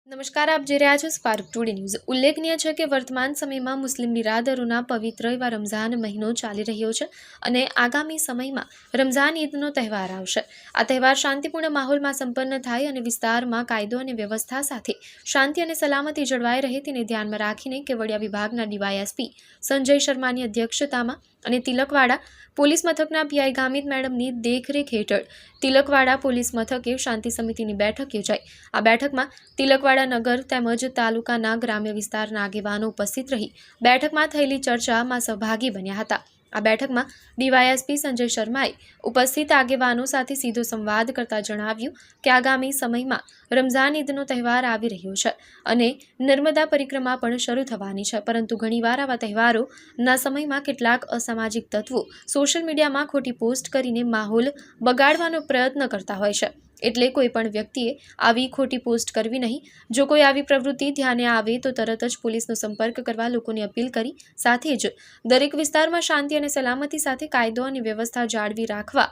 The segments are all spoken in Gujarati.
નમસ્કાર, આપ જોઈ રહ્યા છો સ્પાર્ક ટુડે ન્યૂઝ। ઉલ્લેખનીય છે કે વર્તમાન સમયમાં મુસ્લિમ બિરાદરોના પવિત્ર એવા રમઝાન મહિનો ચાલી રહ્યો છે અને આગામી સમયમાં રમઝાન ઈદનો તહેવાર આવશે। આ તહેવાર શાંતિપૂર્ણ માહોલમાં સંપન્ન થાય અને વિસ્તારમાં કાયદો અને વ્યવસ્થા સાથે શાંતિ અને સલામતી જળવાઈ રહે તેને ધ્યાનમાં રાખીને કેવડિયા વિભાગના ડીવાયએસપી સંજય શર્માની અધ્યક્ષતામાં અને તિલકવાડા પોલીસ મથકના પીઆઈ ગામિત મેડમની દેખરેખ હેઠળ તિલકવાડા પોલીસ મથકે શાંતિ સમિતિની બેઠક યોજાઈ। આ બેઠકમાં તિલકવાડા નગર તેમજ તાલુકાના ગ્રામ્ય વિસ્તારના આગેવાનો ઉપસ્થિત રહી બેઠકમાં થયેલી ચર્ચામાં સહભાગી બન્યા હતા। આ બેઠકમાં ડીવાયએસપી સંજય શર્માએ ઉપસ્થિત આગેવાનો સાથે સીધો સંવાદ કરતા જણાવ્યું કે આગામી સમયમાં રમઝાન ઈદનો તહેવાર આવી રહ્યો છે અને નર્મદા પરિક્રમા પણ શરૂ થવાની છે, પરંતુ ઘણીવાર આવા તહેવારોના સમયમાં કેટલાક અસામાજિક તત્વો સોશિયલ મીડિયામાં ખોટી પોસ્ટ કરીને માહોલ બગાડવાનો પ્રયત્ન કરતા હોય છે। એટલે કોઈ પણ વ્યક્તિએ આવી ખોટી પોસ્ટ કરવી નહીં। જો કોઈ આવી પ્રવૃત્તિ ધ્યાને આવે તો તરત જ પોલીસનો સંપર્ક કરવા લોકોને અપીલ કરી સાથે જ દરેક વિસ્તારમાં શાંતિ અને સલામતી સાથે કાયદો અને વ્યવસ્થા જાળવી રાખવા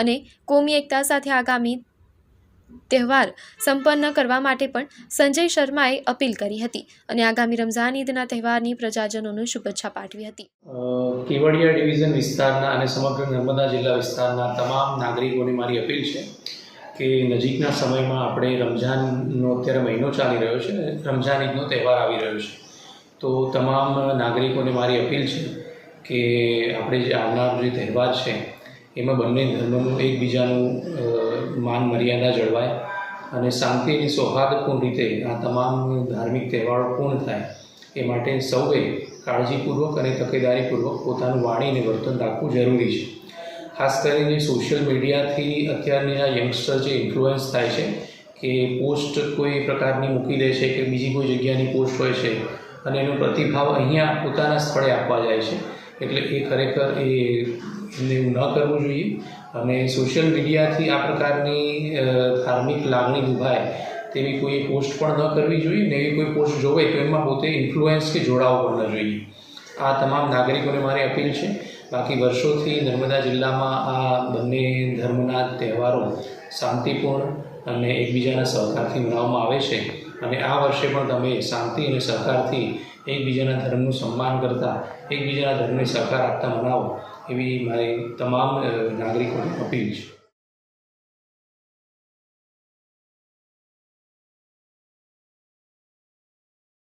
અને કોમી એકતા સાથે આગામી તહેવાર સંપન્ન કરવા માટે પણ સંજય શર્માએ અપીલ કરી હતી અને આગામી રમઝાન ઈદના તહેવારની પ્રજાજનોને શુભેચ્છા પાઠવી હતી। કેવડિયા ડિવિઝન વિસ્તારના અને સમગ્ર નર્મદા જિલ્લા વિસ્તારના તમામ નાગરિકોને મારી અપીલ છે કે નજીકના સમયમાં આપણે રમઝાનનો અત્યારે મહિનો ચાલી રહ્યો છે, રમઝાન ઈદનો તહેવાર આવી રહ્યો છે, તો તમામ નાગરિકોને મારી અપીલ છે કે આપણે જે આવનાર જે તહેવાર છે એમાં બંને ધર્મનું એકબીજાનું માન મર્યાદા જળવાય અને શાંતિ અને સૌહાર્દપૂર્ણ રીતે આ તમામ ધાર્મિક તહેવારો પૂર્ણ થાય એ માટે સૌએ કાળજીપૂર્વક અને તકેદારીપૂર્વક પોતાનું વાણી અને વર્તન રાખવું જરૂરી છે। ખાસ કરીને સોશિયલ મીડિયાથી અત્યારની આ યંગસ્ટર જે ઇન્ફ્લુઅન્સ થાય છે કે પોસ્ટ કોઈ પ્રકારની મૂકી દે છે કે બીજી કોઈ જગ્યાની પોસ્ટ હોય છે અને એનો પ્રતિભાવ અહીંયા પોતાના સ્થળે આપવા જાય છે, એટલે એ ખરેખર એમને એવું ન કરવું જોઈએ અને સોશિયલ મીડિયાથી આ પ્રકારની ધાર્મિક લાગણી દુભાય તેવી કોઈ પોસ્ટ પણ ન કરવી જોઈએ ને એવી કોઈ પોસ્ટ જોવે તો એમાં પોતે ઇન્ફ્લુઅન્સ કે જોડાવો પણ ન જોઈએ। આ તમામ નાગરિકોને મારી અપીલ છે। બાકી વર્ષોથી નર્મદા જિલ્લામાં આ બંને ધર્મના તહેવારો શાંતિપૂર્ણ અને એકબીજાના સહકારથી મનાવવામાં આવે છે અને આ વર્ષે પણ તમે શાંતિ અને સહકારથી એકબીજાના ધર્મનું સન્માન કરતા એકબીજાના ધર્મને સહકાર આપતા મનાવો એવી મારી તમામ નાગરિકોને અપીલ છે।